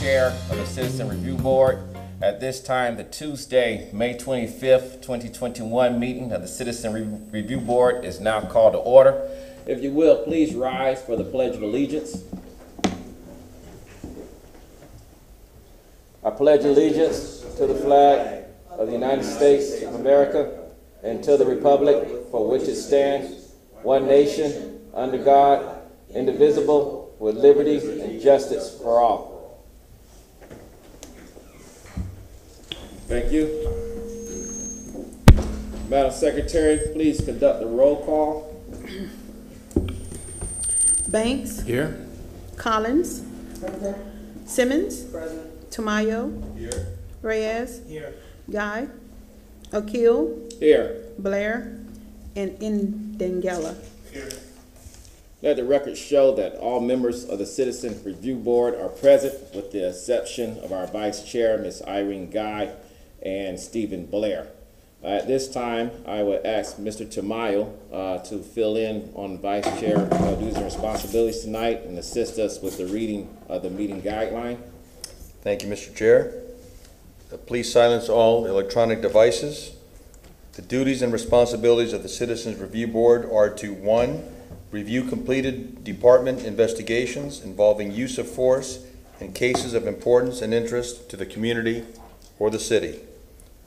Chair of the Citizen Review Board. At this time, the Tuesday, May 25th, 2021 meeting of the Citizen Review Board is now called to order. If you will, please rise for the Pledge of Allegiance. I pledge allegiance to the flag of the United States of America and to the republic for which it stands, one nation, under God, indivisible, with liberty and justice for all. Thank you. Madam Secretary, please conduct the roll call. Banks. Here. Collins. Present. Simmons. Present. Tamayo. Here. Reyes. Here. Guy. Akil. Here. Blair. And Indengela. Here. Let the record show that all members of the Citizen Review Board are present, with the exception of our Vice Chair, Ms. Irene Guy, and Stephen Blair. At this time, I would ask Mr. Tamayo to fill in on Vice Chair duties and responsibilities tonight and assist us with the reading of the meeting guideline. Thank you, Mr. Chair. Please silence all electronic devices. The duties and responsibilities of the Citizens Review Board are to 1, review completed department investigations involving use of force in cases of importance and interest to the community or the city.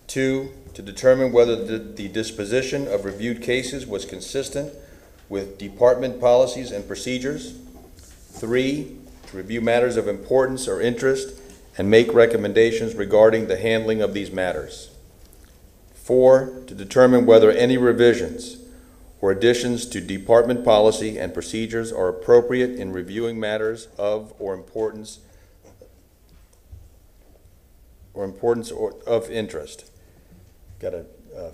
2, to determine whether the disposition of reviewed cases was consistent with department policies and procedures. 3, to review matters of importance or interest and make recommendations regarding the handling of these matters. 4, to determine whether any revisions or additions to department policy and procedures are appropriate in reviewing matters of importance or of interest. Got to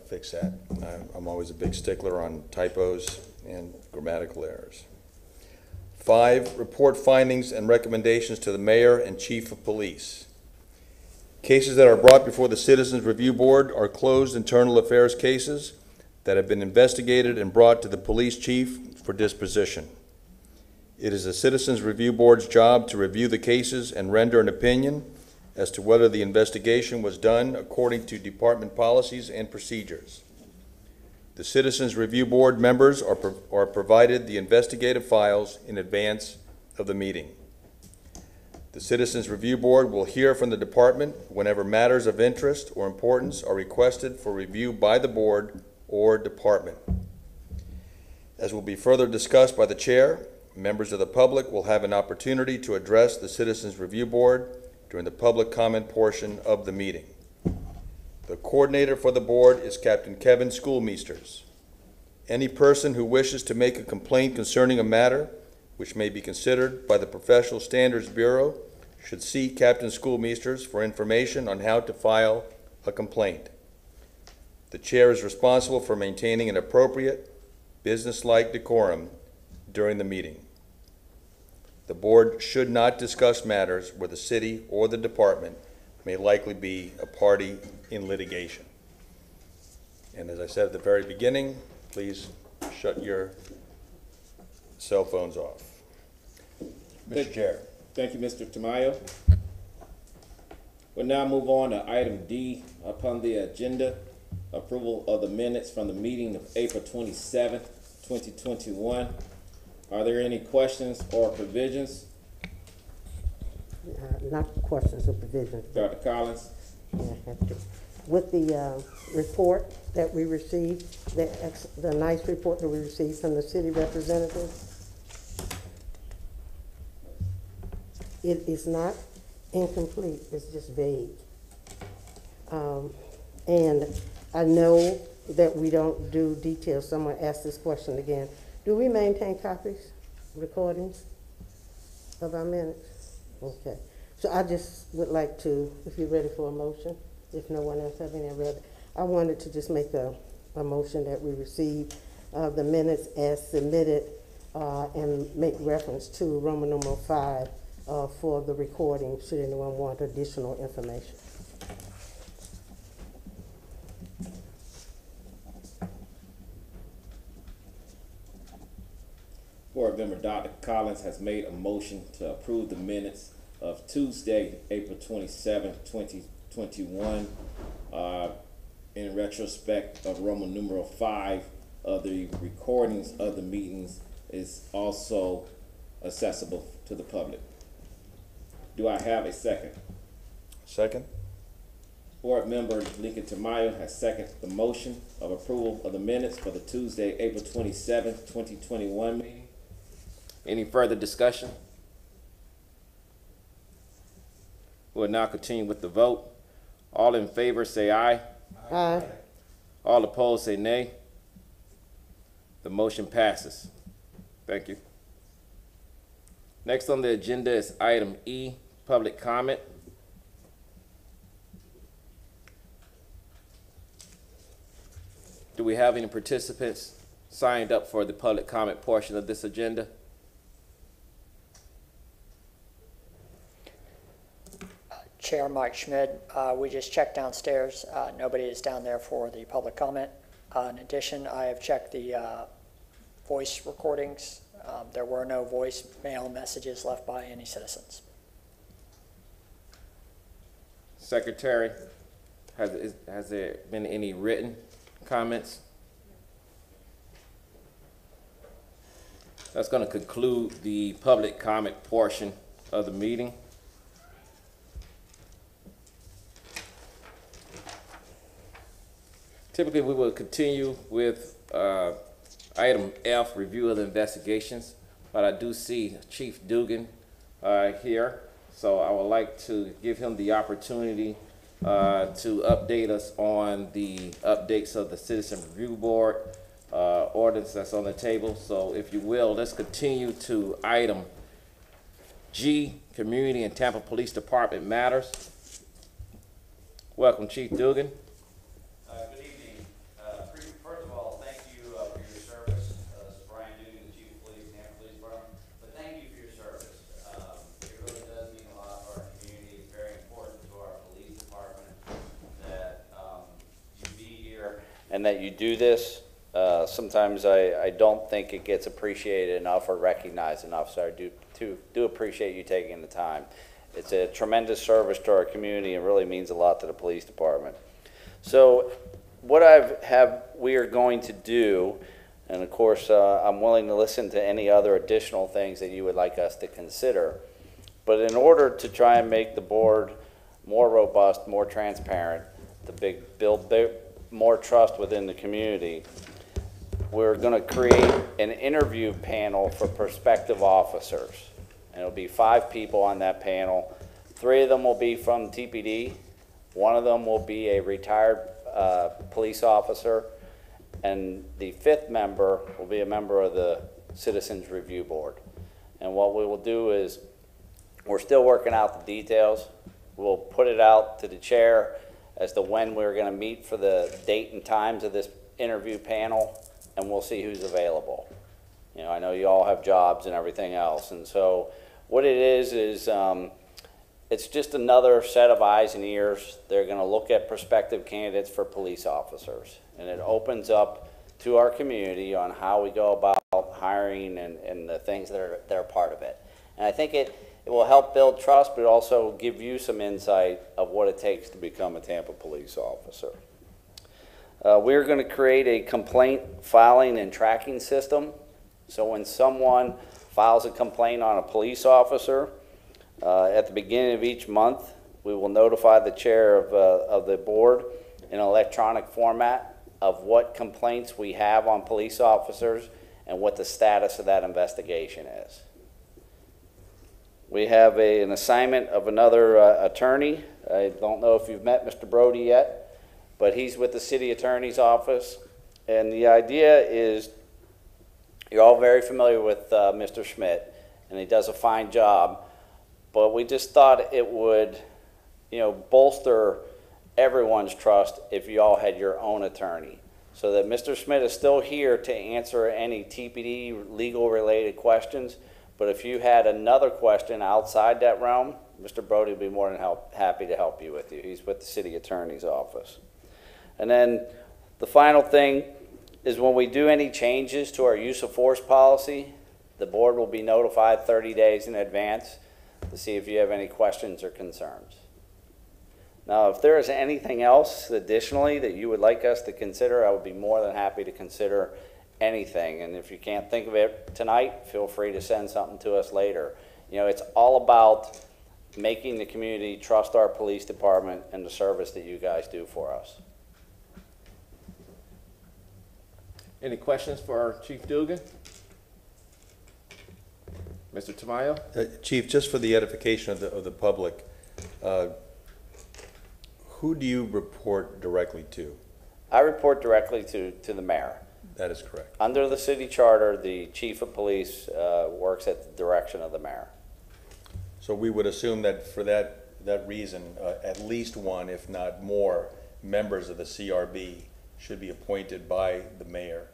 fix that. I'm always a big stickler on typos and grammatical errors. 5, report findings and recommendations to the mayor and chief of police. Cases that are brought before the Citizens Review Board are closed internal affairs cases that have been investigated and brought to the police chief for disposition. It is the Citizens Review Board's job to review the cases and render an opinion as to whether the investigation was done according to department policies and procedures. The Citizens Review Board members are provided the investigative files in advance of the meeting. The Citizens Review Board will hear from the department whenever matters of interest or importance are requested for review by the board or department. As will be further discussed by the chair, members of the public will have an opportunity to address the Citizens Review Board during the public comment portion of the meeting. The coordinator for the board is Captain Kevin Schoolmeesters. Any person who wishes to make a complaint concerning a matter which may be considered by the Professional Standards Bureau should see Captain Schoolmeesters for information on how to file a complaint. The chair is responsible for maintaining an appropriate, business-like decorum during the meeting. The board should not discuss matters where the city or the department may likely be a party in litigation. And as I said at the very beginning, please shut your cell phones off. Mr. Chair. Thank you, Mr. Tamayo. We'll now move on to item D upon the agenda, approval of the minutes from the meeting of April 27th, 2021. Are there any questions or provisions? Not questions or provisions. Dr. Collins? Yeah, I have to. With the report that we received, the nice report that we received from the city representative, it is not incomplete, it's just vague. And I know that we don't do details. Someone asked this question again. Do we maintain copies, recordings of our minutes? Okay. So I just would like to, if you're ready for a motion, if no one else have any, I wanted to just make a motion that we receive the minutes as submitted and make reference to Roman numeral 5 for the recording, should anyone want additional information. Board Member Dr. Collins has made a motion to approve the minutes of Tuesday, April 27th, 2021, in retrospect of Roman numeral 5 of the recordings of the meetings is also accessible to the public. Do I have a second? Second? Board member Lincoln Tamayo has seconded the motion of approval of the minutes for the Tuesday, April 27th, 2021 meeting. Any further discussion? We'll now continue with the vote. All in favor say aye. Aye. All opposed say nay. The motion passes. Thank you. Next on the agenda is item E, public comment. Do we have any participants signed up for the public comment portion of this agenda? Chair Mike Schmidt, we just checked downstairs. Nobody is down there for the public comment. In addition, I have checked the voice recordings. There were no voicemail messages left by any citizens. Secretary, has there been any written comments? That's going to conclude the public comment portion of the meeting. Typically, we will continue with item F, review of the investigations, but I do see Chief Dugan here, so I would like to give him the opportunity to update us on the updates of the Citizen Review Board ordinance that's on the table. So if you will, let's continue to item G, Community and Tampa Police Department matters. Welcome, Chief Dugan. Good evening. First of all, thank you for your service. This is Brian Dugan, the Chief of Police, Tampa Police Department. But thank you for your service. It really does mean a lot to our community. It's very important to our police department that you be here and that you do this. Sometimes I don't think it gets appreciated enough or recognized enough, so I do appreciate you taking the time. It's a tremendous service to our community and really means a lot to the police department. So what we are going to do, and of course I'm willing to listen to any other additional things that you would like us to consider, but in order to try and make the board more robust, more transparent, to build more trust within the community, we're going to create an interview panel for prospective officers. And it'll be 5 people on that panel. 3 of them will be from TPD. 1 of them will be a retired police officer. And the 5th member will be a member of the Citizens Review Board. And what we will do is, we're still working out the details. We'll put it out to the chair as to when we're going to meet for the date and times of this interview panel, and we'll see who's available. You know, I know you all have jobs and everything else, and so what it is it's just another set of eyes and ears. They're going to look at prospective candidates for police officers, and it opens up to our community on how we go about hiring and the things that are part of it. And I think it will help build trust, but also give you some insight of what it takes to become a Tampa police officer. We're going to create a complaint filing and tracking system. So when someone files a complaint on a police officer, at the beginning of each month, we will notify the chair of the board in an electronic format of what complaints we have on police officers and what the status of that investigation is. We have an assignment of another attorney. I don't know if you've met Mr. Brody yet, but he's with the city attorney's office. And the idea is, you're all very familiar with Mr. Schmidt, and he does a fine job, but we just thought it would, bolster everyone's trust if you all had your own attorney, so that Mr. Schmidt is still here to answer any TPD legal related questions, but if you had another question outside that realm, Mr. Brody would be more than happy to help you with you. He's with the city attorney's office. And then the final thing is, when we do any changes to our use of force policy, the board will be notified 30 days in advance. to see if you have any questions or concerns. Now, if there is anything else additionally that you would like us to consider, I would be more than happy to consider anything. And if you can't think of it tonight, feel free to send something to us later. You know, it's all about making the community trust our police department and the service that you guys do for us. Any questions for our Chief Dugan? Mr. Tamayo? Chief, just for the edification of the public, who do you report directly to? I report directly to the mayor. That is correct. Under the city charter, the chief of police works at the direction of the mayor. So we would assume that for that reason, at least one, if not more, members of the CRB should be appointed by the mayor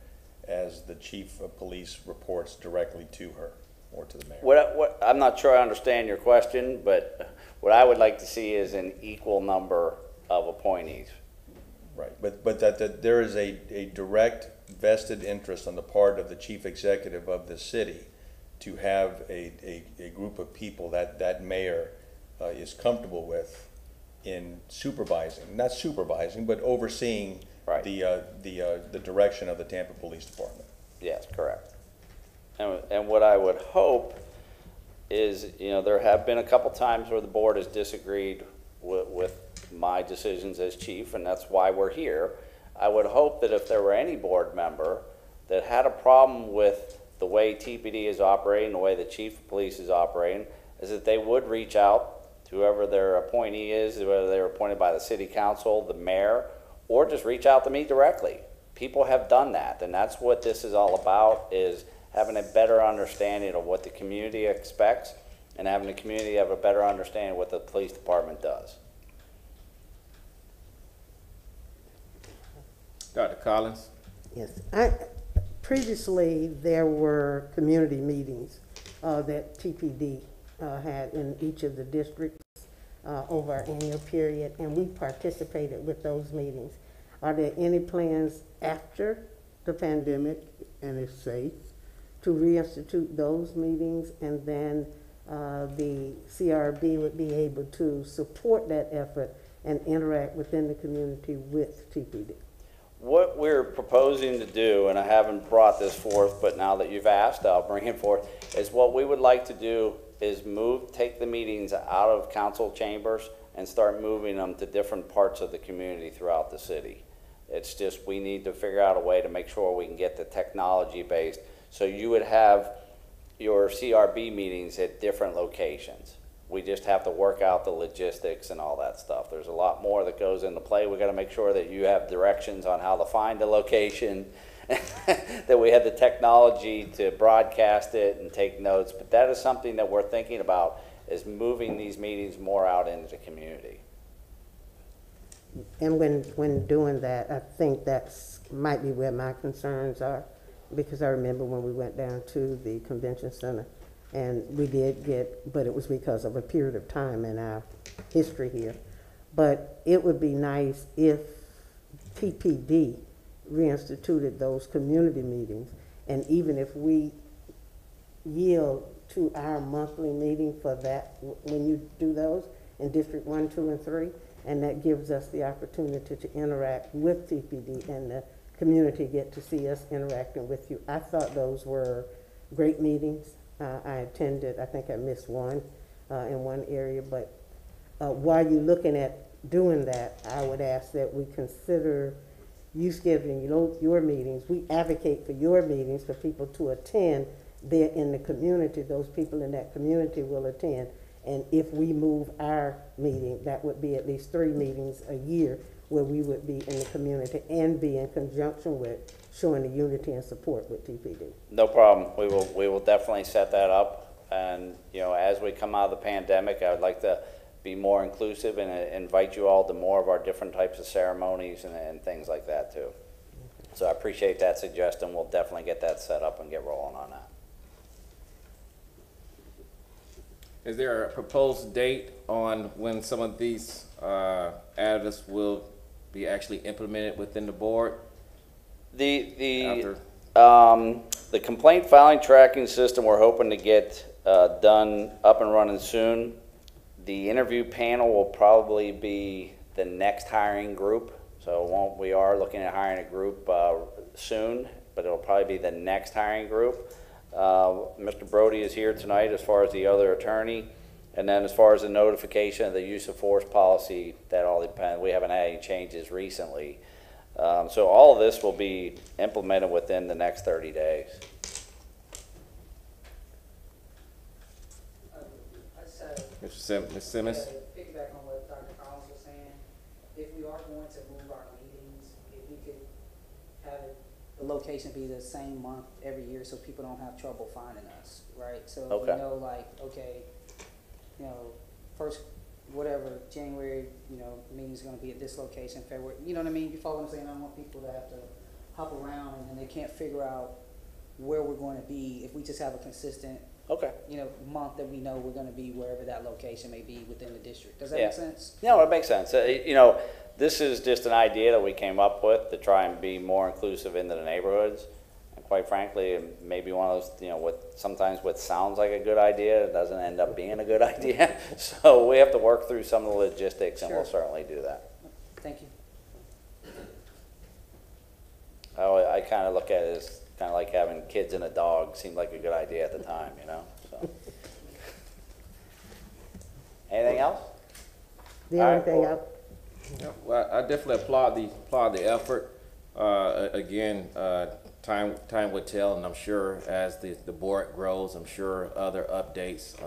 as the chief of police reports directly to her or to the mayor. I'm not sure I understand your question, but what I would like to see is an equal number of appointees. Right, but that there is a direct vested interest on the part of the chief executive of the city to have a group of people that mayor is comfortable with in supervising, not supervising, but overseeing Right. the direction of the Tampa Police Department. Yes, correct. And what I would hope is, you know, there have been a couple times where the board has disagreed with my decisions as chief, and that's why we're here. I would hope that if there were any board member that had a problem with the way TPD is operating, the way the chief of police is operating, is that they would reach out to whoever their appointee is, whether they were appointed by the city council, the mayor, or just reach out to me directly. People have done that, and that's what this is all about, is having a better understanding of what the community expects and having the community have a better understanding of what the police department does. Dr. Collins? Yes, previously, there were community meetings that TPD had in each of the districts over our annual period, and we participated with those meetings. Are there any plans after the pandemic, and it's safe, to reinstitute those meetings, and then the CRB would be able to support that effort and interact within the community with TPD? What we're proposing to do, and I haven't brought this forth, but now that you've asked, I'll bring it forth, is what we would like to do is take the meetings out of council chambers and start moving them to different parts of the community throughout the city. It's just, we need to figure out a way to make sure we can get the technology based. So you would have your CRB meetings at different locations. We just have to work out the logistics and all that stuff. There's a lot more that goes into play. We got to make sure that you have directions on how to find the location, that we have the technology to broadcast it and take notes. But that is something that we're thinking about, is moving these meetings more out into the community. And when doing that, I think that's might be where my concerns are, because I remember when we went down to the convention center, and we did get, but it was because of a period of time in our history here. But it would be nice if TPD reinstituted those community meetings, and even if we yield to our monthly meeting for that, when you do those in District 1, 2, and 3, and that gives us the opportunity to interact with TPD, and the community get to see us interacting with you. I thought those were great meetings. I attended, I think I missed one in one area, but while you're looking at doing that, I would ask that we consider you scheduling your meetings. We advocate for your meetings for people to attend. They're in the community. Those people in that community will attend. And if we move our meeting, that would be at least 3 meetings a year where we would be in the community and be in conjunction with showing the unity and support with TPD. No problem. We will definitely set that up. And, you know, as we come out of the pandemic, I would like to be more inclusive and invite you all to more of our different types of ceremonies and things like that too. So I appreciate that suggestion. We'll definitely get that set up and get rolling on that. Is there a proposed date on when some of these additives will be actually implemented within the board? The After The complaint filing tracking system, we're hoping to get done, up and running soon. The interview panel will probably be the next hiring group. So we are looking at hiring a group soon, but it'll probably be the next hiring group. Mr. Brody is here tonight as far as the other attorney. And then as far as the notification of the use of force policy, that all depends. We haven't had any changes recently. So all of this will be implemented within the next 30 days. Ms. Simmons? Piggyback on what Dr. Collins was saying, if we are going to move our meetings, if we could have it, the location be the same month every year so people don't have trouble finding us, right? So if Okay. we know, like, okay, you know, first, whatever, January, you know, meeting's gonna be at this location, February, you know what I mean? You follow what I'm saying? I don't want people to have to hop around and then they can't figure out where we're going to be. If we just have a consistent, Okay. you know, month that we know we're gonna be wherever that location may be within the district. Does that Yeah. make sense? No, it makes sense. You know, this is just an idea that we came up with to try and be more inclusive into the neighborhoods. And quite frankly, it may be one of those, you know, sometimes what sounds like a good idea, it doesn't end up being a good idea. So we have to work through some of the logistics, and we'll Sure. certainly do that. Thank you. I kind of look at it as kind of like having kids and a dog. Seemed like a good idea at the time, you know? So. Anything else? The All only right, thing well- Well, I definitely applaud the effort. Again, time would tell, and I'm sure as the board grows, I'm sure other updates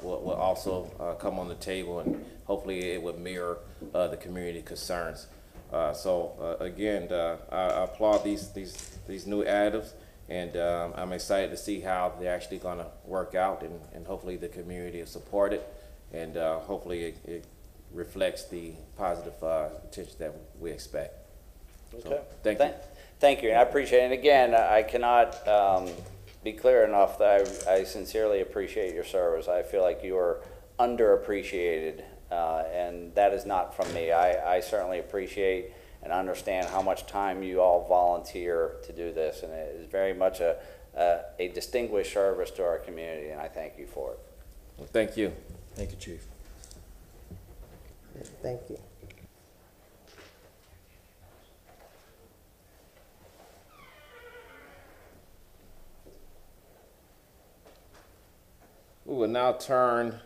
will also come on the table, and hopefully it would mirror the community concerns. Again, I applaud these new additives, and I'm excited to see how they're actually going to work out, and hopefully the community will support it, and hopefully it reflects the positive attention that we expect. So, Okay. thank you. Thank you, and I appreciate it. And again, I cannot be clear enough that I sincerely appreciate your service. I feel like you are underappreciated, and that is not from me. I certainly appreciate and understand how much time you all volunteer to do this, and it is very much a distinguished service to our community, and I thank you for it. Well, thank you. Thank you, Chief. Thank you. We will now turn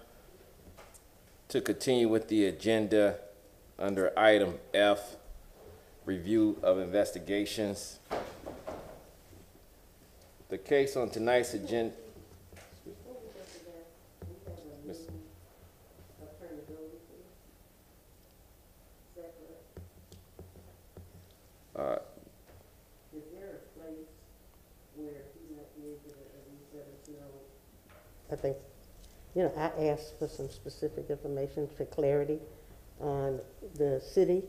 to continue with the agenda under item F, review of investigations. The case on tonight's agenda. Is there a place where he might be able to at least let us know? I think, you know, I asked for some specific information for clarity on the city.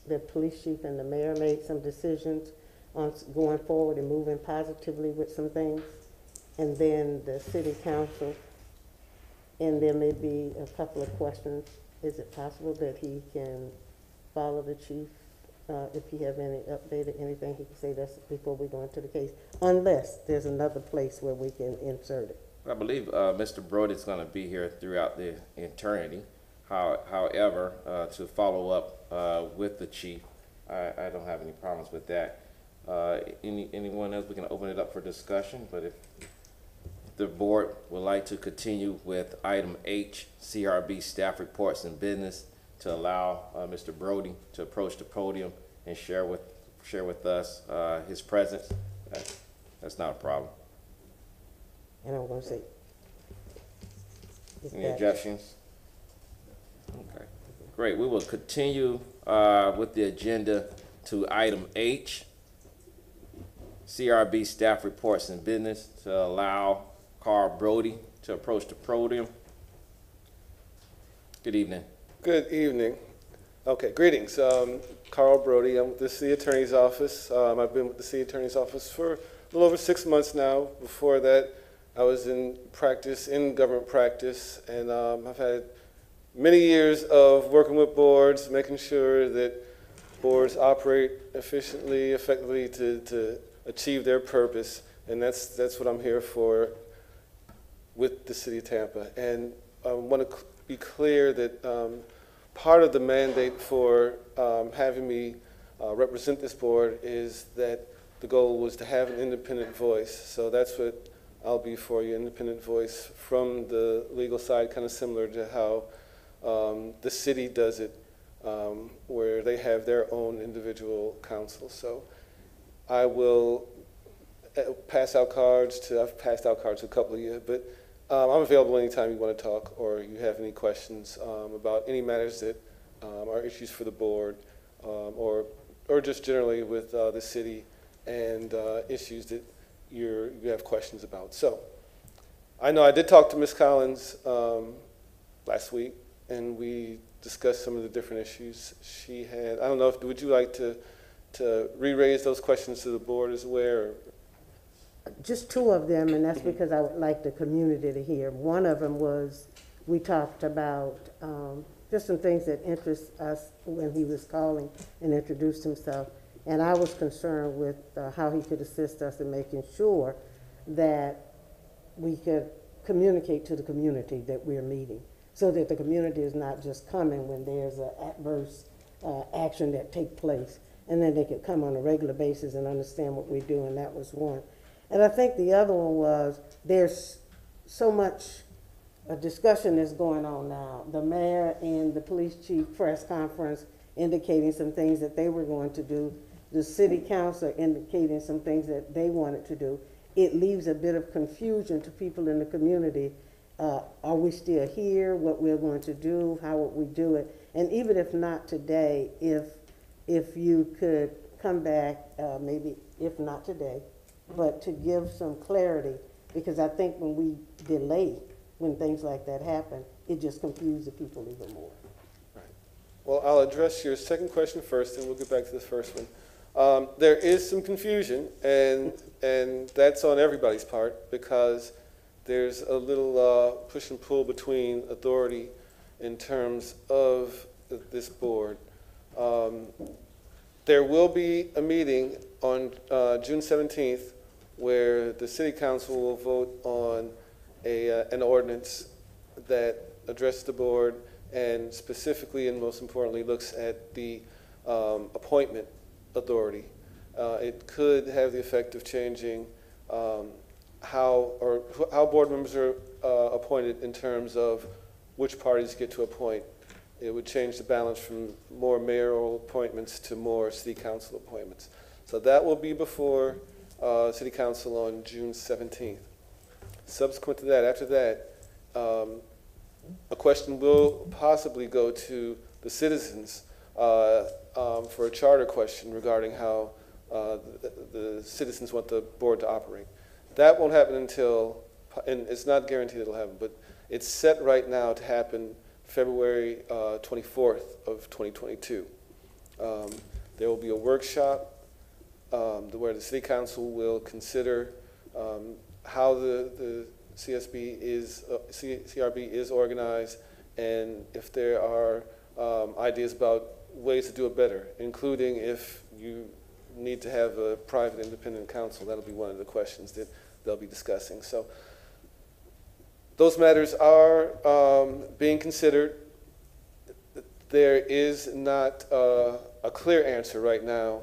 The police chief and the mayor made some decisions on going forward and moving positively with some things. And then the city council, and there may be a couple of questions. Is it possible that he can follow the chief? If you have any update or anything, he can say that's before we go into the case, unless there's another place where we can insert it. I believe Mr. Brody is going to be here throughout the eternity. However, to follow up with the chief, I don't have any problems with that. Anyone else, we can open it up for discussion, but if the board would like to continue with item H, CRB staff reports and business, to allow Mr. Brody to approach the podium and share with us his presence, that's not a problem. And I'm gonna say. is Any that- objections? Okay, great. We will continue with the agenda to item H, CRB staff reports and business, to allow Carl Brody to approach the podium. Good evening. Good evening. Okay, greetings. Carl Brody. I'm with the City Attorney's Office. I've been with the City Attorney's Office for a little over 6 months now. Before that, I was in government practice, and I've had many years of working with boards, making sure that boards operate efficiently, effectively to achieve their purpose. And that's what I'm here for with the city of Tampa. And I want to be clear that part of the mandate for having me represent this board is that the goal was to have an independent voice. So that's what I'll be for you, independent voice from the legal side, kind of similar to how the city does it, where they have their own individual counsel. So I will pass out cards to, I've passed out cards to a couple of you, but I'm available anytime you want to talk or you have any questions about any matters that are issues for the board or just generally with the city and issues that you have questions about. So I know I did talk to Ms. Collins last week, and we discussed some of the different issues she had. I don't know, would you like to re-raise those questions to the board as well? Or? Just two of them, and that's because I would like the community to hear. One of them was, we talked about just some things that interest us when he was calling and introduced himself. And I was concerned with how he could assist us in making sure that we could communicate to the community that we're meeting, so that the community is not just coming when there's an adverse action that take place, and then they could come on a regular basis and understand what we're doing. That was one. And I think the other one was, there's so much discussion that's going on now. The mayor and the police chief press conference indicating some things that they were going to do. The city council indicating some things that they wanted to do. It leaves a bit of confusion to people in the community. Are we still here? What we're going to do? How would we do it? And even if not today, if you could come back, maybe if not today, but to give some clarity, because I think when we delay, when things like that happen, it just confuses the people even more. Right. Well, I'll address your second question first, and we'll get back to the first one. There is some confusion, and that's on everybody's part, because there's a little push and pull between authority in terms of this board. There will be a meeting on June 17th where the city council will vote on an ordinance that addresses the board and specifically and most importantly looks at the appointment authority. It could have the effect of changing how board members are appointed in terms of which parties get to appoint. It would change the balance from more mayoral appointments to more city council appointments. So that will be before city council on June 17th. Subsequent to that, after that, a question will possibly go to the citizens for a charter question regarding how the citizens want the board to operate. That won't happen until, and it's not guaranteed it'll happen, but it's set right now to happen February 24th of 2022. There will be a workshop where the city council will consider how the CRB is organized, and if there are ideas about ways to do it better, including if you need to have a private independent counsel. That'll be one of the questions that they'll be discussing. So those matters are being considered. There is not a clear answer right now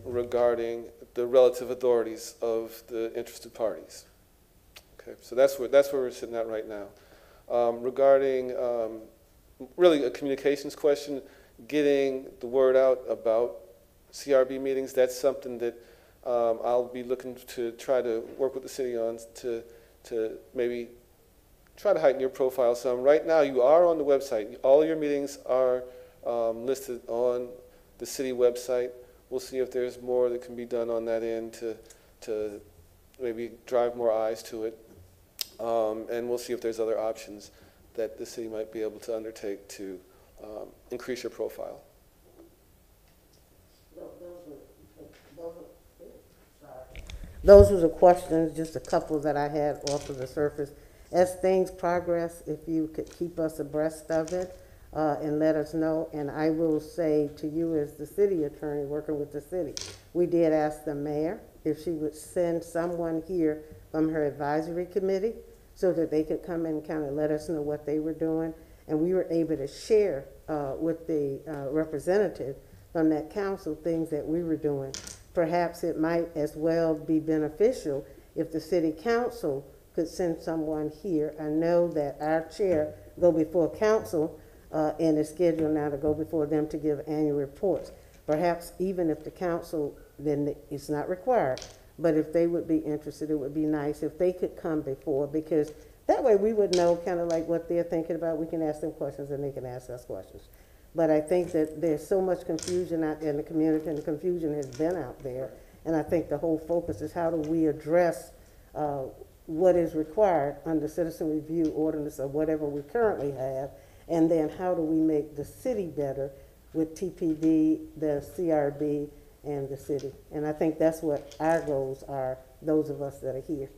regarding the relative authorities of the interested parties. Okay, so that's where we're sitting at right now. Regarding really a communications question, getting the word out about CRB meetings, that's something that I'll be looking to try to work with the city on to maybe try to heighten your profile some. Right now, you are on the website. All your meetings are listed on the city website. We'll see if there's more that can be done on that end to maybe drive more eyes to it. And we'll see if there's other options that the city might be able to undertake to increase your profile. Those were the questions, just a couple that I had off of the surface. As things progress, if you could keep us abreast of it and let us know. And I will say to you as the city attorney working with the city, we did ask the mayor if she would send someone here from her advisory committee so that they could come and kind of let us know what they were doing. And we were able to share with the representative from that council things that we were doing. Perhaps it might as well be beneficial if the city council could send someone here. I know that our chair go before council and is scheduled now to go before them to give annual reports. Perhaps even if the council, then it's not required, but if they would be interested, it would be nice if they could come before, because that way we would know kind of like what they're thinking about. We can ask them questions and they can ask us questions. But I think that there's so much confusion out there in the community, and the confusion has been out there. And I think the whole focus is how do we address what is required under citizen review ordinance or whatever we currently have, and then how do we make the city better with TPD, the CRB, and the city. And I think that's what our goals are, those of us that are here.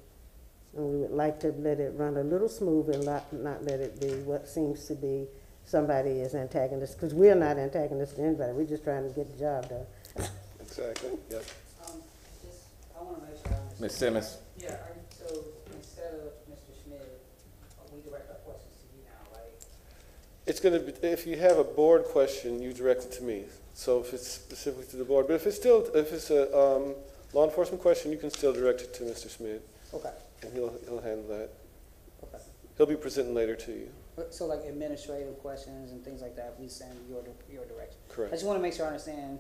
And we would like to let it run a little smooth and not let it be what seems to be somebody is antagonist, because we're not antagonistic to anybody. We're just trying to get the job done. Exactly, yep. Just, I wanna make sure I understand. Ms. Simmons? Yeah, so instead of Mr. Schmidt, we direct our questions to you now, right? It's gonna be, if you have a board question, you direct it to me. So if it's specific to the board, but if it's a law enforcement question, you can still direct it to Mr. Schmidt, Okay, and he'll handle that. okay. He'll be presenting later to you. So like administrative questions and things like that, we send your direction? I Correct. just wanna make sure I understand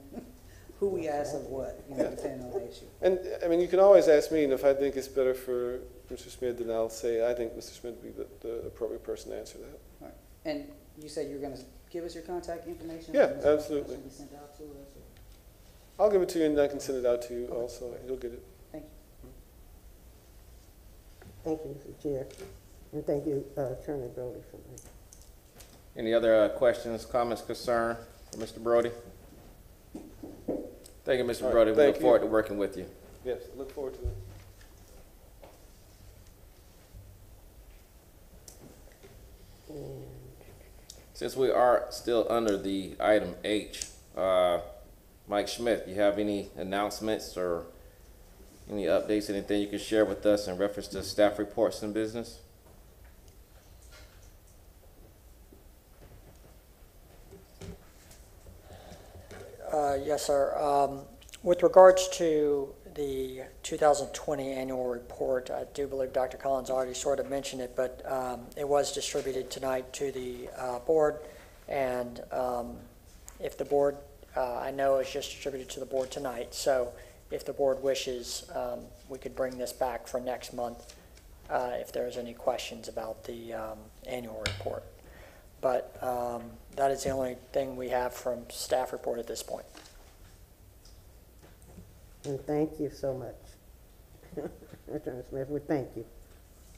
who we ask of what, you know, Yeah. depending on the issue. And, I mean, you can always ask me, and if I think it's better for Mr. Schmidt, then I'll say, I think Mr. Schmidt would be the appropriate person to answer that. All right. And you said you're gonna give us your contact information? Yeah, and this absolutely. should be sent out to us, or- I'll give it to you, and I can send it out to you also. You'll get it. Thank you. Thank you, Mr. Chair. And thank you, Attorney Brody, for that. Any other questions, comments, concern for Mr. Brody? Thank you, Mr. All right, Brody. We thank look you. forward to working with you. Yes, look forward to it. And Since we are still under the item H, Mike Schmidt, you have any announcements or any updates, anything you can share with us in reference to staff reports and business? Yes, sir. With regards to the 2020 annual report, I do believe Dr. Collins already sort of mentioned it, but it was distributed tonight to the board. And if the board, I know it's just distributed to the board tonight, so if the board wishes, we could bring this back for next month if there's any questions about the annual report. But that is the only thing we have from staff report at this point. And thank you so much. Attorney Smith, we thank you,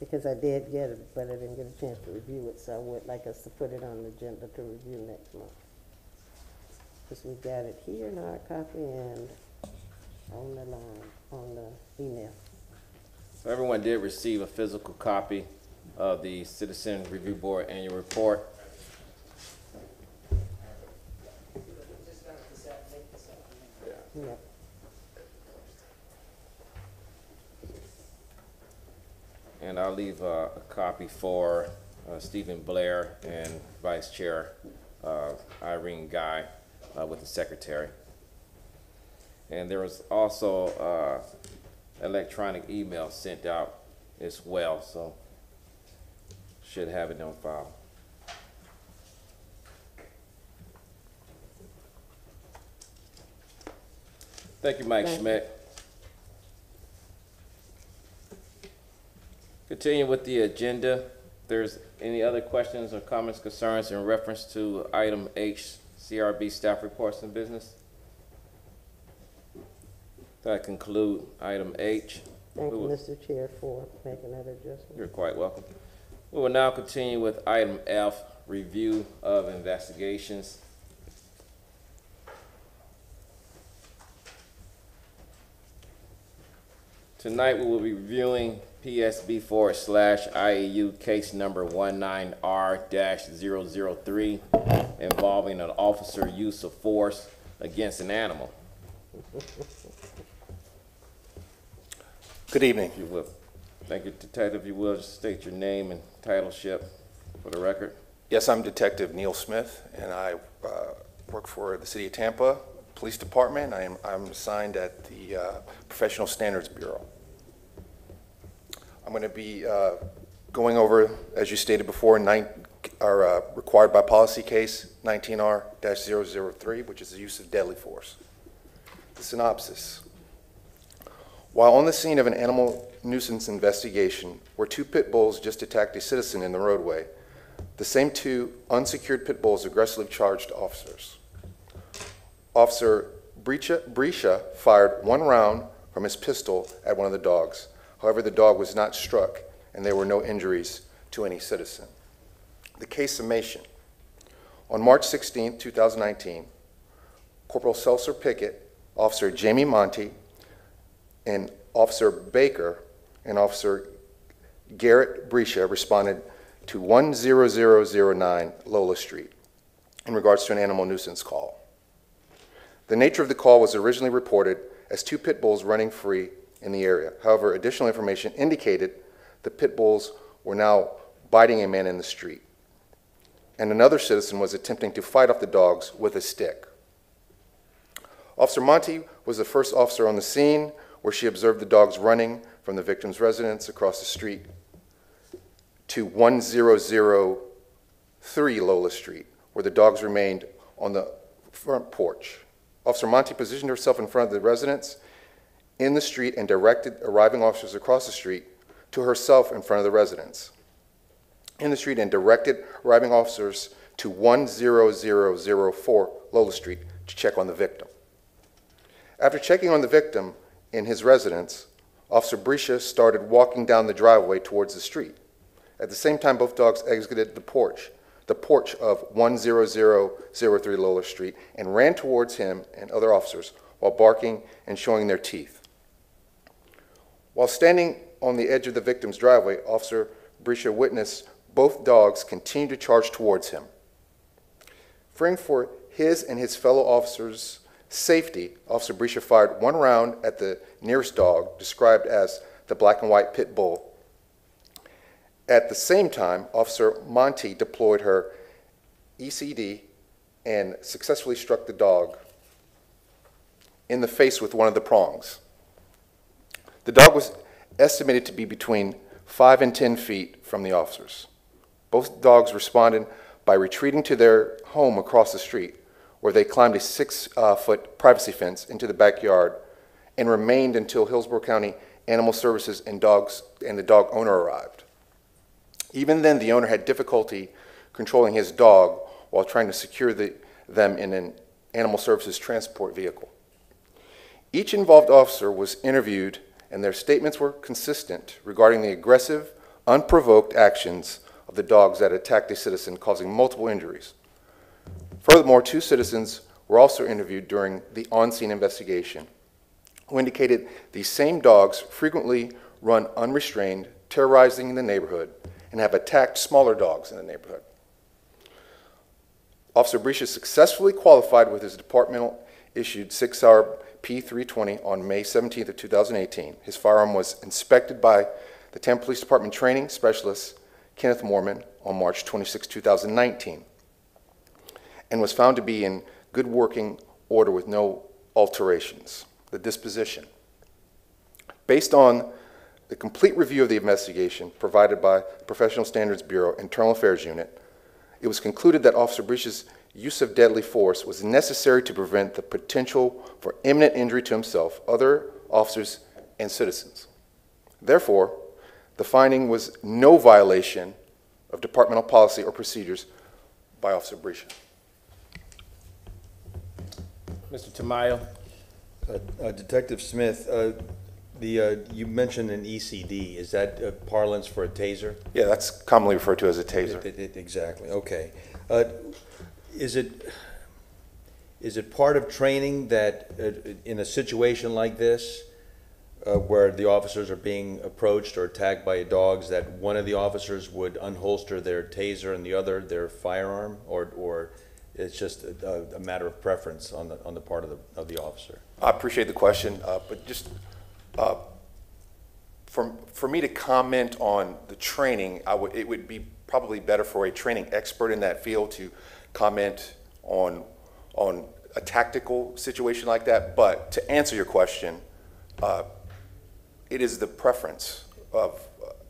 because I did get it, but I didn't get a chance to review it, so I would like us to put it on the agenda to review next month. Because we've got it here in our copy and on the line, on the email. So everyone did receive a physical copy of the Citizen Review Board annual report. Yep. And I'll leave a copy for Stephen Blair and Vice Chair Irene Guy with the Secretary. And there was also electronic email sent out as well, so should have it on file. Thank you, Mike Thank you. Schmidt. Continue with the agenda. If there's any other questions or comments, concerns in reference to item H, CRB staff reports and business? That conclude item H. Thank you, We will- Mr. Chair, for making that adjustment. You're quite welcome. We will now continue with item F, review of investigations. Tonight, we will be reviewing PSB/IAU case number 19R-003 involving an officer use of force against an animal. Good evening. If you will. Thank you, Detective. If you will, just state your name and titleship for the record. Yes, I'm Detective Neil Smith, and I work for the City of Tampa Police Department. I'm assigned at the Professional Standards Bureau. I'm going to be going over, as you stated before, our required by policy case 19R-003, which is the use of deadly force. The synopsis. While on the scene of an animal nuisance investigation where 2 pit bulls just attacked a citizen in the roadway, the same 2 unsecured pit bulls aggressively charged officers. Officer Brescia fired 1 round from his pistol at one of the dogs. However, the dog was not struck, and there were no injuries to any citizen. The case summation. On March 16, 2019, Corporal Seltzer Pickett, Officer Jamie Monty, and Officer Baker and Officer Garrett Brescia responded to 10009 Lola Street in regards to an animal nuisance call. The nature of the call was originally reported as 2 pit bulls running free in the area. However, additional information indicated the pit bulls were now biting a man in the street, and another citizen was attempting to fight off the dogs with a stick. Officer Monty was the first officer on the scene, where she observed the dogs running from the victim's residence across the street to 1003 Lola Street, where the dogs remained on the front porch. Officer Monty positioned herself in front of the residence in the street and directed arriving officers across the street to herself in front of the residence in the street and directed arriving officers to 10004 Lola Street to check on the victim. After checking on the victim in his residence, Officer Brescia started walking down the driveway towards the street. At the same time, both dogs exited the porch of 10003 Lola Street, and ran towards him and other officers while barking and showing their teeth. While standing on the edge of the victim's driveway, Officer Brescia witnessed both dogs continue to charge towards him. Fearing for his and his fellow officers' safety, Officer Brescia fired 1 round at the nearest dog, described as the black and white pit bull. At the same time, Officer Monty deployed her ECD and successfully struck the dog in the face with one of the prongs. The dog was estimated to be between 5 and 10 feet from the officers. Both dogs responded by retreating to their home across the street, where they climbed a 6-foot privacy fence into the backyard and remained until Hillsborough County Animal Services and the dog owner arrived. Even then, the owner had difficulty controlling his dog while trying to secure them in an Animal Services transport vehicle. Each involved officer was interviewed, and their statements were consistent regarding the aggressive, unprovoked actions of the dogs that attacked a citizen, causing multiple injuries. Furthermore, 2 citizens were also interviewed during the on-scene investigation, who indicated these same dogs frequently run unrestrained, terrorizing the neighborhood, and have attacked smaller dogs in the neighborhood. Officer Brescia successfully qualified with his departmental-issued 6-hour P320 on May 17th of 2018. His firearm was inspected by the Tampa Police Department training specialist, Kenneth Mormon, on March 26, 2019, and was found to be in good working order with no alterations. The disposition. Based on the complete review of the investigation provided by Professional Standards Bureau Internal Affairs Unit, it was concluded that Officer Brescia's use of deadly force was necessary to prevent the potential for imminent injury to himself, other officers, and citizens. Therefore, the finding was no violation of departmental policy or procedures by Officer Brescia. Mr. Tamayo? Detective Smith, you mentioned an ECD. Is that parlance for a taser? Yeah, that's commonly referred to as a taser. Exactly. Okay. Is it part of training that in a situation like this, where the officers are being approached or attacked by dogs, that one of the officers would unholster their taser and the other their firearm, or it's just a matter of preference on the part of the officer? I appreciate the question, but just for me to comment on the training, it would be probably better for a training expert in that field to comment on a tactical situation like that. But to answer your question, it is the preference of,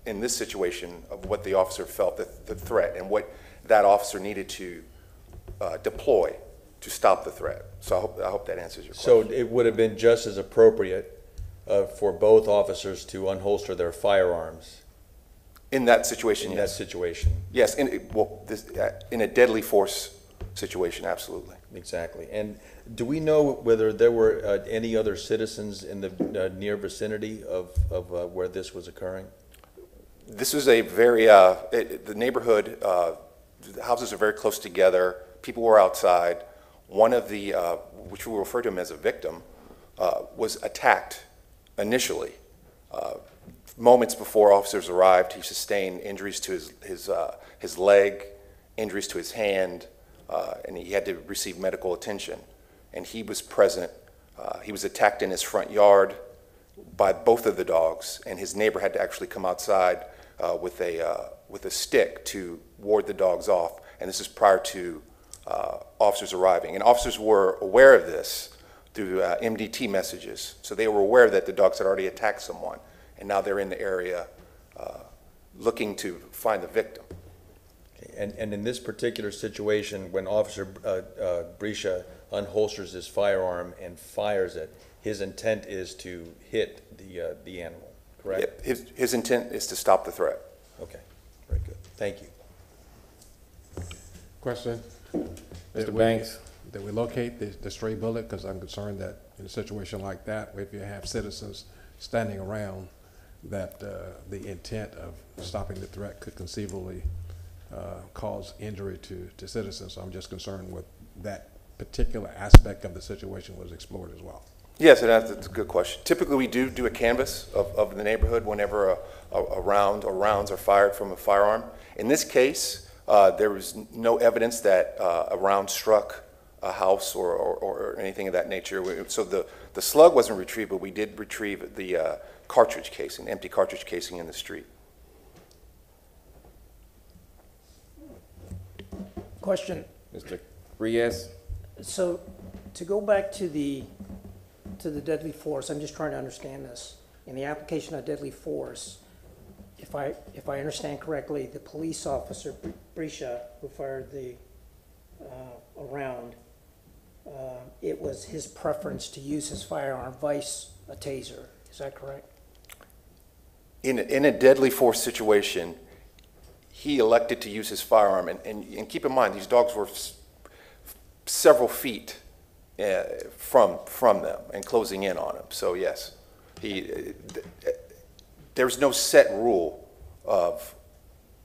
in this situation, of what the officer felt, the threat, and what that officer needed to deploy to stop the threat. So I hope that answers your question. So it would have been just as appropriate for both officers to unholster their firearms In that situation, in that yes. situation? Yes, in a deadly force situation, absolutely. Exactly. And do we know whether there were any other citizens in the near vicinity of where this was occurring? This is a very, the neighborhood, the houses are very close together. People were outside. One of the, which we will refer to him as a victim, was attacked initially. Moments before officers arrived, he sustained injuries to his leg, injuries to his hand, and he had to receive medical attention. And he was present. He was attacked in his front yard by both of the dogs, and his neighbor had to actually come outside with a stick to ward the dogs off. And this is prior to officers arriving. And officers were aware of this through MDT messages. So they were aware that the dogs had already attacked someone, and now they're in the area looking to find the victim. And in this particular situation, when Officer Brescia unholsters his firearm and fires it, his intent is to hit the animal, correct? Yeah, his intent is to stop the threat. Okay, very good. Thank you. Question? Mr. Banks? That we locate the stray bullet, because I'm concerned that in a situation like that, if you have citizens standing around, that the intent of stopping the threat could conceivably cause injury to citizens. So I'm just concerned with that particular aspect of the situation was explored as well. Yes, and that's a good question. Typically, we do a canvass of the neighborhood whenever a round or rounds are fired from a firearm. In this case, there was no evidence that a round struck a house or anything of that nature. So the slug wasn't retrieved, but we did retrieve the cartridge casing, empty cartridge casing in the street. Question. Mr. Reyes? So to go back to the deadly force, I'm just trying to understand this. In the application of deadly force, if I understand correctly, the police officer, Brescia, who fired the round, it was his preference to use his firearm, vice a taser. Is that correct? In a deadly force situation, he elected to use his firearm, and keep in mind, these dogs were several feet from them and closing in on him. So yes, there's no set rule of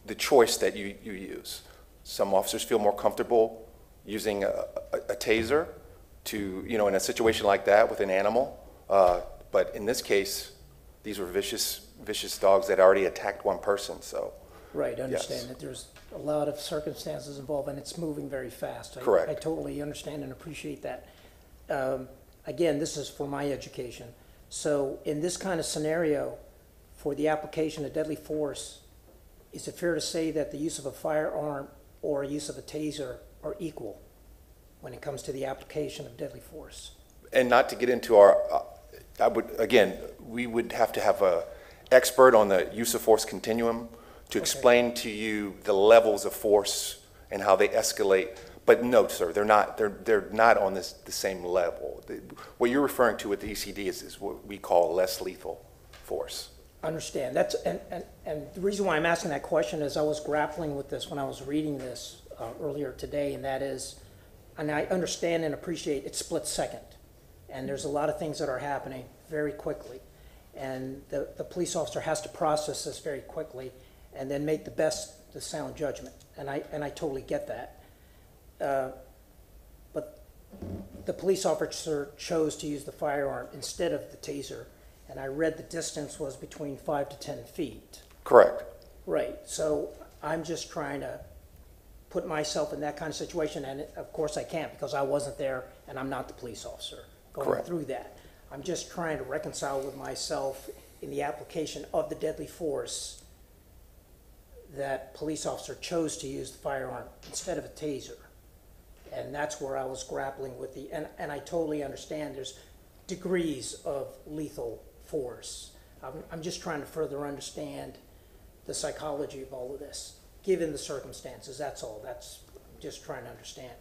the choice that you use. Some officers feel more comfortable using a taser to, in a situation like that with an animal. But in this case, these were vicious dogs that already attacked one person. So. Right, I understand Yes. that there's a lot of circumstances involved and it's moving very fast. Correct. I totally understand and appreciate that. Again, this is for my education. So in this kind of scenario, for the application of deadly force, is it fair to say that the use of a firearm or use of a taser are equal when it comes to the application of deadly force? And not to get into we would have to have an expert on the use of force continuum to explain to you the levels of force and how they escalate. But no, sir, they're not on the same level. What you're referring to with the ECD is what we call less lethal force. Understand. And the reason why I'm asking that question is I was grappling with this when I was reading this earlier today, and that is, and I understand and appreciate it's split second, and there's a lot of things that are happening very quickly, and the police officer has to process this very quickly and then make the sound judgment, and I totally get that. But the police officer chose to use the firearm instead of the taser, and I read the distance was between 5 to 10 feet. Correct. Right, so I'm just trying to put myself in that kind of situation, and of course I can't because I wasn't there and I'm not the police officer going Correct. through that. I'm just trying to reconcile with myself in the application of the deadly force, that police officer chose to use the firearm instead of a taser. And that's where I was grappling with and I totally understand there's degrees of lethal force. I'm just trying to further understand the psychology of all of this, given the circumstances, that's all. That's just trying to understand.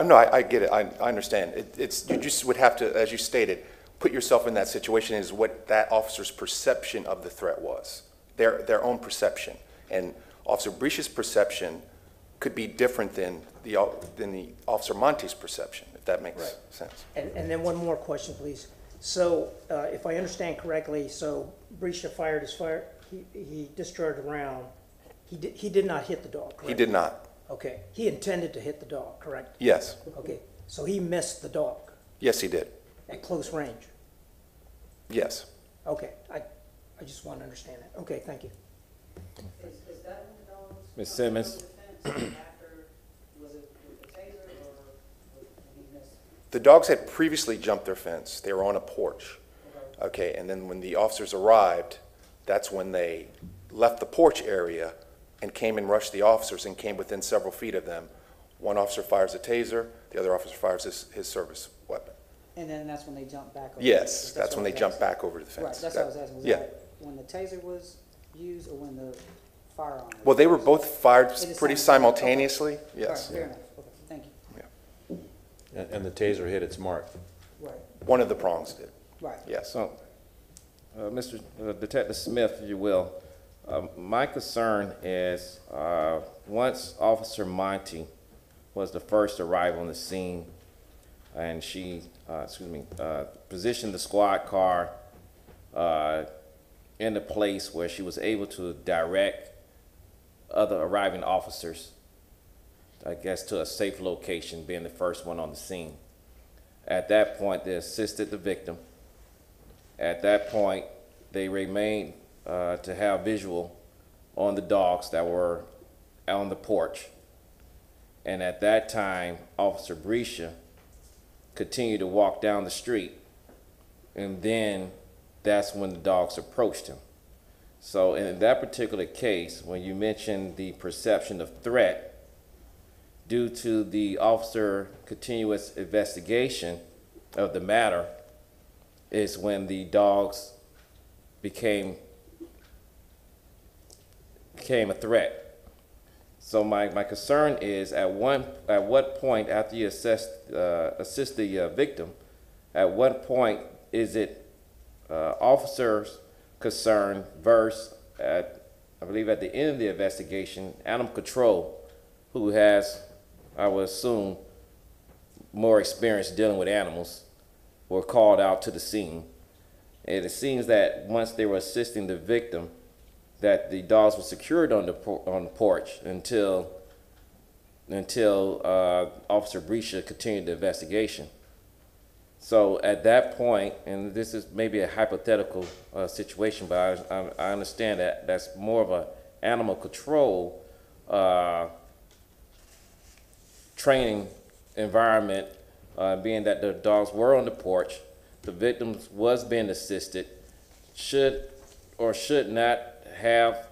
No, I get it. I understand. You just would have to, as you stated, put yourself in that situation is what that officer's perception of the threat was, their own perception. And Officer Brescia's perception could be different than the Officer Monte's perception, if that makes sense. And then one more question, please. So if I understand correctly, so Brescia fired his fire, he discharged a round. He did not hit the dog, correct? He did not. Okay. He intended to hit the dog, correct? Yes. Okay. So he missed the dog Yes, he did. at close range. Yes. Okay. I just want to understand that. Okay, thank you. Is that when the dogs? Ms. Simmons? Was it with the taser or did he miss? The dogs had previously jumped their fence. They were on a porch. Okay, and then when the officers arrived, that's when they left the porch area and came and rushed the officers and came within several feet of them. One officer fires a taser, the other officer fires his service weapon. And then that's when they jumped back over? Yes, that's when what they I was jumped asking. back over the fence. Right, that's what I was asking. Was Yeah. that when the taser was used or when the firearm was used? Well, they were both fired It is pretty simultaneous. simultaneously, All right, yes. fair enough. Okay, thank you. And the taser hit its mark. Right, One of the prongs did, right. yes. So, Mr. Detective Smith, if you will, my concern is once Officer Monte was the first arrival on the scene, and she, positioned the squad car in a place where she was able to direct other arriving officers, I guess, to a safe location, being the first one on the scene. At that point, they assisted the victim. At that point, they remained to have visual on the dogs that were on the porch. And at that time, Officer Brescia continued to walk down the street. And then that's when the dogs approached him. So in that particular case, when you mentioned the perception of threat, due to the officer continuous investigation of the matter, is when the dogs became a threat. So my concern is at what point after you assist the victim, at what point is it officer's concern versus I believe at the end of the investigation, animal control, who has, I would assume, more experience dealing with animals, were called out to the scene. And it seems that once they were assisting the victim, that the dogs were secured on the porch until Officer Brescia continued the investigation. So at that point, and this is maybe a hypothetical situation, but I understand that that's more of a animal control training environment, being that the dogs were on the porch, the victim was being assisted, should or should not have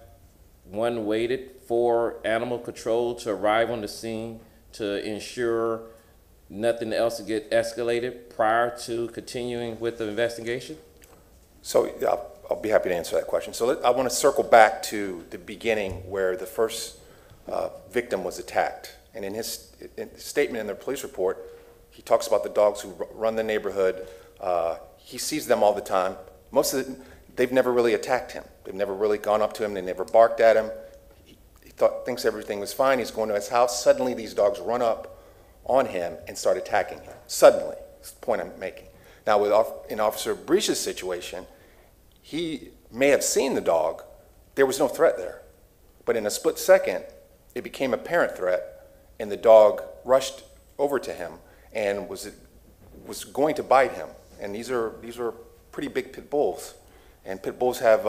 one waited for animal control to arrive on the scene to ensure nothing else to get escalated prior to continuing with the investigation? So I'll be happy to answer that question. So I want to circle back to the beginning where the first victim was attacked. And in his statement in the police report, he talks about the dogs who run the neighborhood. He sees them all the time. Most of they've never really attacked him. They've never really gone up to him. They never barked at him. He thinks everything was fine. He's going to his house. Suddenly, these dogs run up on him and start attacking him. Suddenly, that's the point I'm making. Now, in Officer Brescia's situation, he may have seen the dog. There was no threat there. But in a split second, it became a apparent threat, and the dog rushed over to him and was going to bite him. And these are pretty big pit bulls. And pit bulls have,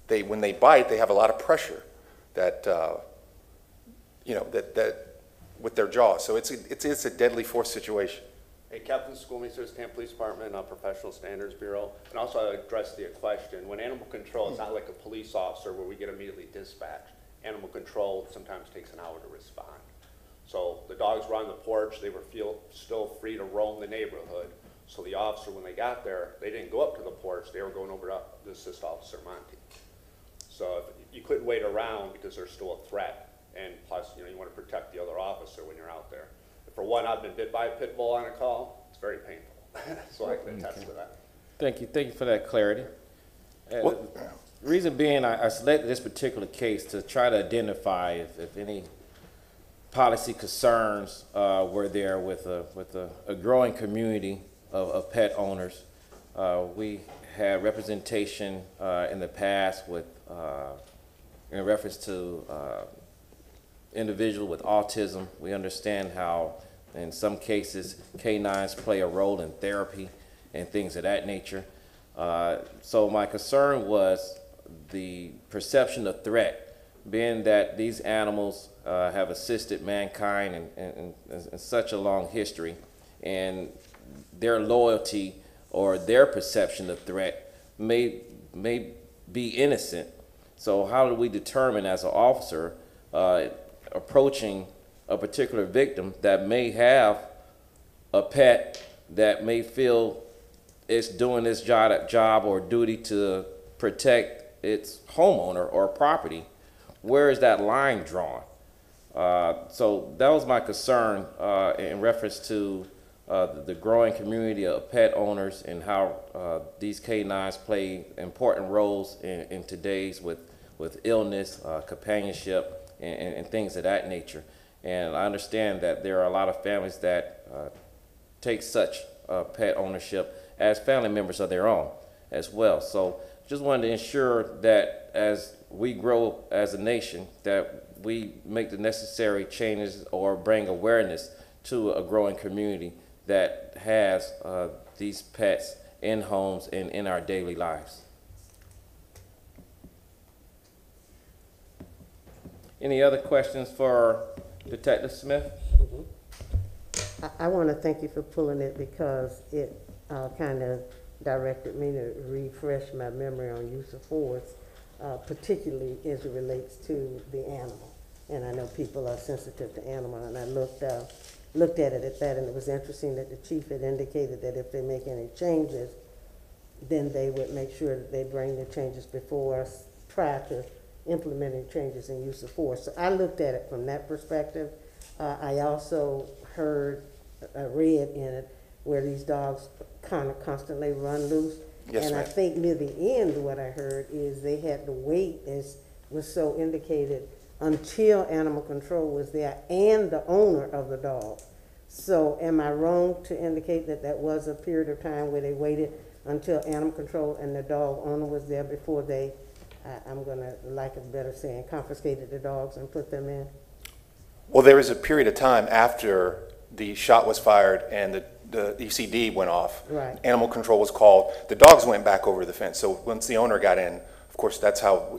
when they bite, they have a lot of pressure that with their jaws. So it's a deadly force situation. Hey, Captain Schoolmeisters, Tampa Police Department, Professional Standards Bureau. And also I address the question, when animal control, it's not like a police officer where we get immediately dispatched. Animal control sometimes takes an hour to respond. So the dogs were on the porch, they were still free to roam the neighborhood. So the officer, when they got there, they didn't go up to the porch, they were going over to assist Officer Monty. So you couldn't wait around because there's still a threat. And plus, you want to protect the other officer when you're out there. For one, I've been bit by a pit bull on a call. It's very painful. So I can attest to that. Thank you for that clarity. The reason being, I selected this particular case to try to identify if any policy concerns were there with a growing community of pet owners. We had representation in the past with in reference to individual with autism. We understand how in some cases canines play a role in therapy and things of that nature. So my concern was the perception of threat, being that these animals have assisted mankind in such a long history, and their loyalty or their perception of threat may be innocent. So how do we determine as an officer approaching a particular victim that may have a pet that may feel it's doing its job or duty to protect its homeowner or property? Where is that line drawn? So that was my concern in reference to the growing community of pet owners and how these canines play important roles in today's with illness, companionship, and things of that nature. And I understand that there are a lot of families that take such pet ownership as family members of their own as well. So just wanted to ensure that as we grow as a nation, that we make the necessary changes or bring awareness to a growing community that has these pets in homes and in our daily lives. Any other questions for Detective Smith? I want to thank you for pulling it because it kind of directed me to refresh my memory on use of force, particularly as it relates to the animal. And I know people are sensitive to animal, and I looked at it at that, and it was interesting that the chief had indicated that if they make any changes, then they would make sure that they bring the changes before us prior to implementing changes in use of force. So I looked at it from that perspective. I also read in it where these dogs kind of constantly run loose. Yes, and ma'am. I think near the end what I heard is they had to wait, as was so indicated, until animal control was there and the owner of the dog. So am I wrong to indicate that that was a period of time where they waited until animal control and the dog owner was there before they, I'm going to like a better saying, confiscated the dogs and put them in? Well, there was a period of time after the shot was fired and the ECD went off. Right. Animal control was called. The dogs went back over the fence. So once the owner got in, of course, that's how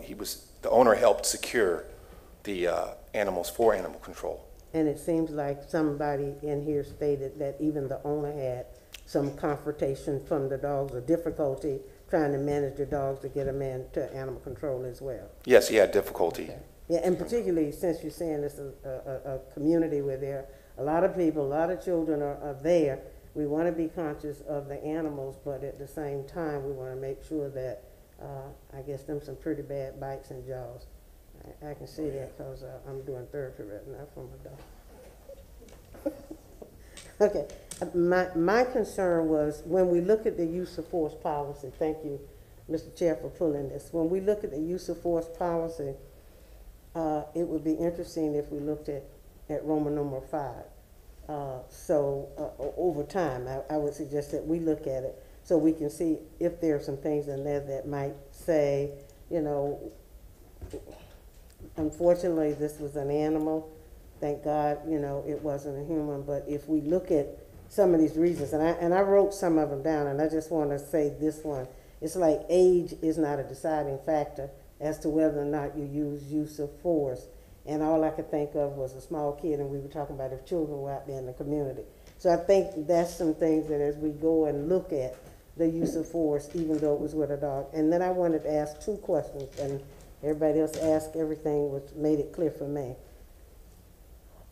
the owner helped secure the animals for animal control. And it seems like somebody in here stated that even the owner had some confrontation from the dogs or difficulty trying to manage the dogs to get them into animal control as well. Yes, he had difficulty. Okay. Yeah, and particularly since you're saying it's a community where there are a lot of people, a lot of children are there. We want to be conscious of the animals, but at the same time, we want to make sure that, I guess, them some pretty bad bites and jaws. I can see that because I'm doing therapy right now for my dog. Okay, my concern was when we look at the use of force policy, thank you, Mr. Chair, for pulling this. When we look at the use of force policy, it would be interesting if we looked at Roman numeral 5. Over time, I would suggest that we look at it so we can see if there are some things in there that might say, you know, unfortunately, this was an animal. Thank God, you know, it wasn't a human. But if we look at some of these reasons, and I wrote some of them down, and I just want to say this one. It's like age is not a deciding factor as to whether or not you use of force. And all I could think of was a small kid, and we were talking about if children were out there in the community. So I think that's some things that as we go and look at the use of force, even though it was with a dog. And then I wanted to ask 2 questions, and everybody else asked everything, which made it clear for me.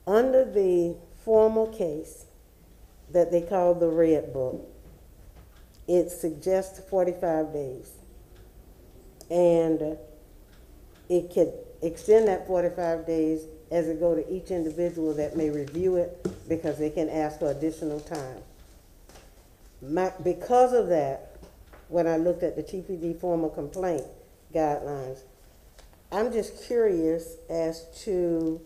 Under the formal case that they call the Red Book, it suggests 45 days. And it could extend that 45 days as it go to each individual that may review it, because they can ask for additional time. Because of that, when I looked at the TPD formal complaint guidelines, I'm just curious as to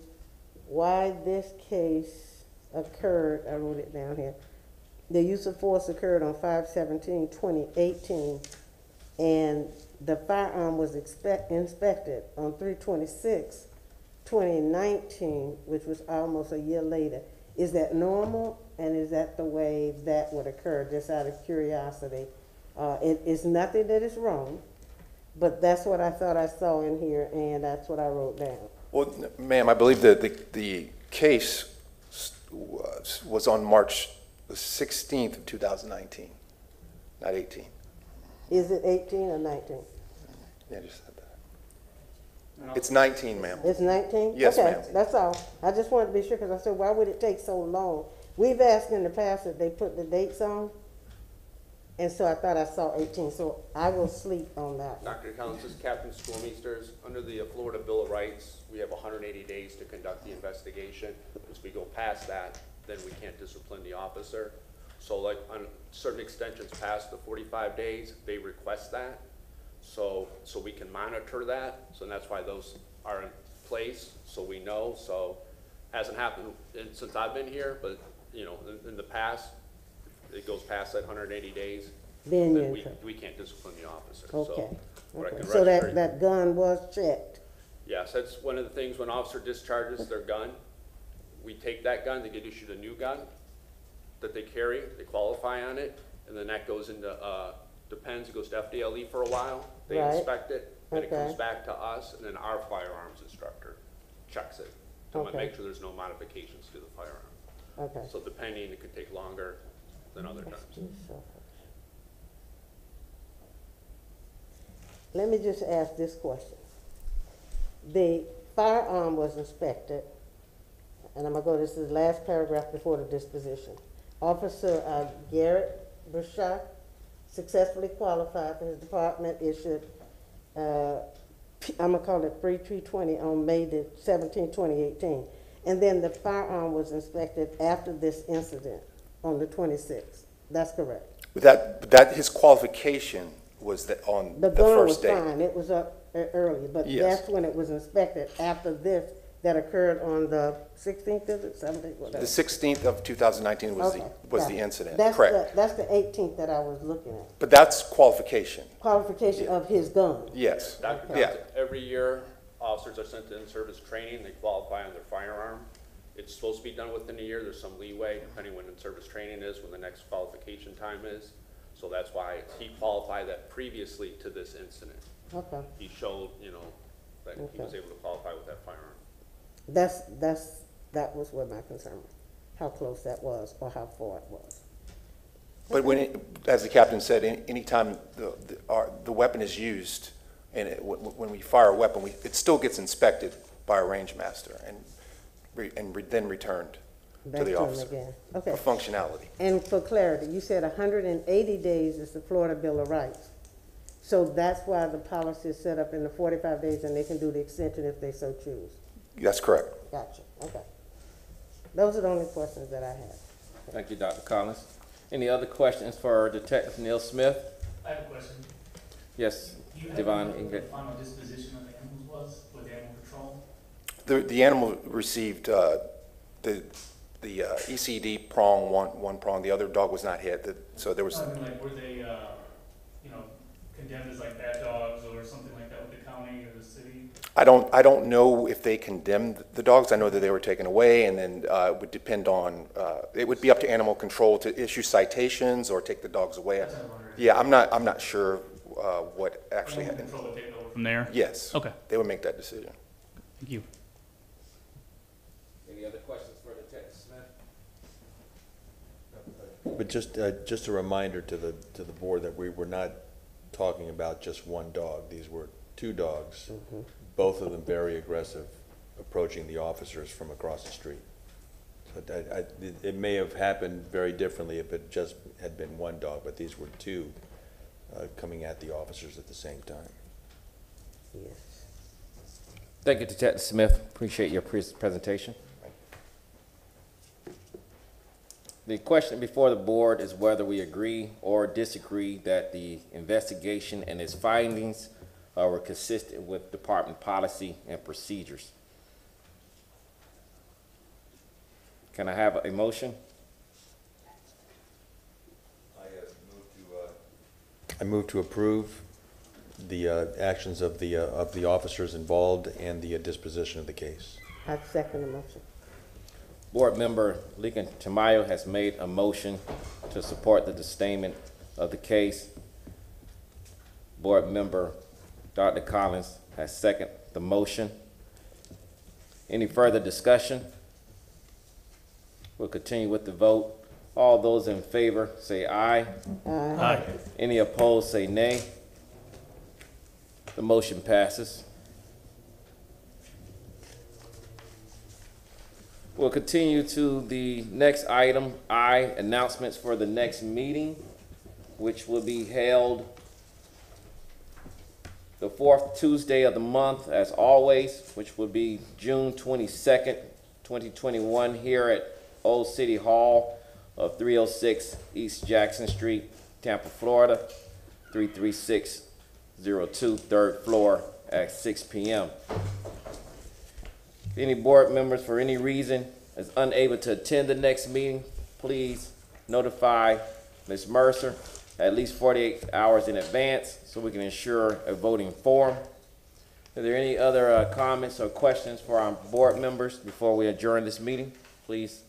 why this case occurred. I wrote it down here. The use of force occurred on 5/17/2018, and the firearm was inspected on 3/26/2019, which was almost a year later. Is that normal, and is that the way that would occur, just out of curiosity? It is nothing that is wrong, but that's what I thought I saw in here, and that's what I wrote down. Well, ma'am, I believe that the case was on March the 16th of 2019, not 18. Is it 18 or 19? Yeah, just said that. It's 19, ma'am. It's 19? Yes, Okay, ma'am. that's all. I just wanted to be sure, because I said, why would it take so long? We've asked in the past that they put the dates on, and so I thought I saw 18, so I will sleep on that. Dr. Collins, this is Captain Schoolmeesters. Under the Florida Bill of Rights, we have 180 days to conduct the investigation. As we go past that, then we can't discipline the officer. So like on certain extensions past the 45 days, they request that. So we can monitor that. So that's why those are in place, so we know. So hasn't happened since I've been here, but you know, in the past, it goes past that 180 days. Then then you're we can't discipline the officer. Okay. So, what I Okay. can So register- that gun was checked? Yes, that's one of the things when officer discharges their gun, we take that gun, they get issued a new gun that they carry, they qualify on it, and then that goes into, depends, it goes to FDLE for a while, they Right. inspect it, then it Okay. comes back to us, and then our firearms instructor checks it to Okay. make sure there's no modifications to the firearm. Okay. So depending, it could take longer than other times. Let me just ask this question. The firearm was inspected, and I'm gonna go, this is the last paragraph before the disposition. Officer Garrett Brusha successfully qualified for his department issued, I'm gonna call it 3/2/20 on May the 17th, 2018. And then the firearm was inspected after this incident on the 26th. That's correct. His qualification was on The the gun was first day. fine, it was up earlier, but Yes. that's when it was inspected, after this, that occurred on the 16th, is it, 17th, whatever? The 16th of 2019 was Okay, the got it. incident, That's correct. That's the 18th that I was looking at. But that's qualification, Qualification of his gun. yes. Dr. Yeah. Johnson, every year, officers are sent to in-service training, they qualify on their firearm. It's supposed to be done within a year, there's some leeway, depending when in-service training is, when the next qualification time is. So that's why he qualified that previously to this incident. Okay, He showed, you know, that he was Okay. able to qualify with that firearm. that was what my concern was, how close that was, or how far it was. But as the captain said, anytime the weapon is used, and when we fire a weapon, it still gets inspected by a range master and then returned Back to the to him officer again. for Okay, functionality. and for clarity, you said 180 days is the Florida Bill of Rights. So that's why the policy is set up in the 45 days, and they can do the extension if they so choose. That's correct. Gotcha, okay. Those are the only questions that I have. Thank you, Dr. Collins. Any other questions for Detective Neil Smith? I have a question. Yes, Do you have Devon what the Ingrid. final disposition of the animals was with animal control? The animal received the ECD prong, one prong, the other dog was not hit, so there was, I mean, like, were they, you know, condemned as like bad dogs or something like that with the county or the city? I don't know if they condemned the dogs. I know that they were taken away, and then it would depend on, it would be up to animal control to issue citations or take the dogs away. That's what I'm wondering. Yeah, I'm not sure what actually Animal happened. control would take it over from there? Yes. Okay, They would make that decision. thank you. Any other questions for Detective Smith? But just a reminder to the board that we were not talking about just one dog. These were two dogs, both of them very aggressive, approaching the officers from across the street. So it may have happened very differently if it just had been one dog, but these were two coming at the officers at the same time. Yes. Thank you, Detective Smith. Appreciate your presentation. The question before the board is whether we agree or disagree that the investigation and its findings were consistent with department policy and procedures. Can I have a motion? I move to approve the actions of the officers involved and the disposition of the case. I second the motion. Board Member Lincoln Tamayo has made a motion to support the sustainment of the case. Board Member Dr. Collins has seconded the motion. Any further discussion? We'll continue with the vote. All those in favor say aye. Aye. Any opposed say nay. The motion passes. We'll continue to the next item, I, announcements for the next meeting, which will be held the fourth Tuesday of the month, as always, which will be June 22nd, 2021, here at Old City Hall of 306 East Jackson Street, Tampa, Florida, 33602, third floor, at 6 p.m. If any board members, for any reason, is unable to attend the next meeting, please notify Ms. Mercer at least 48 hours in advance so we can ensure a voting forum. Are there any other comments or questions for our board members before we adjourn this meeting? Please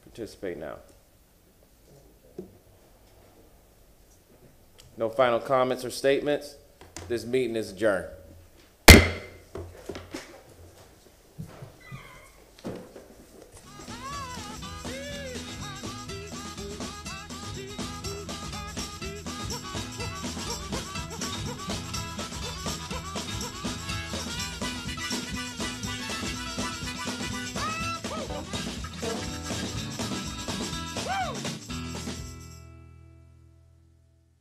participate now. No final comments or statements? This meeting is adjourned.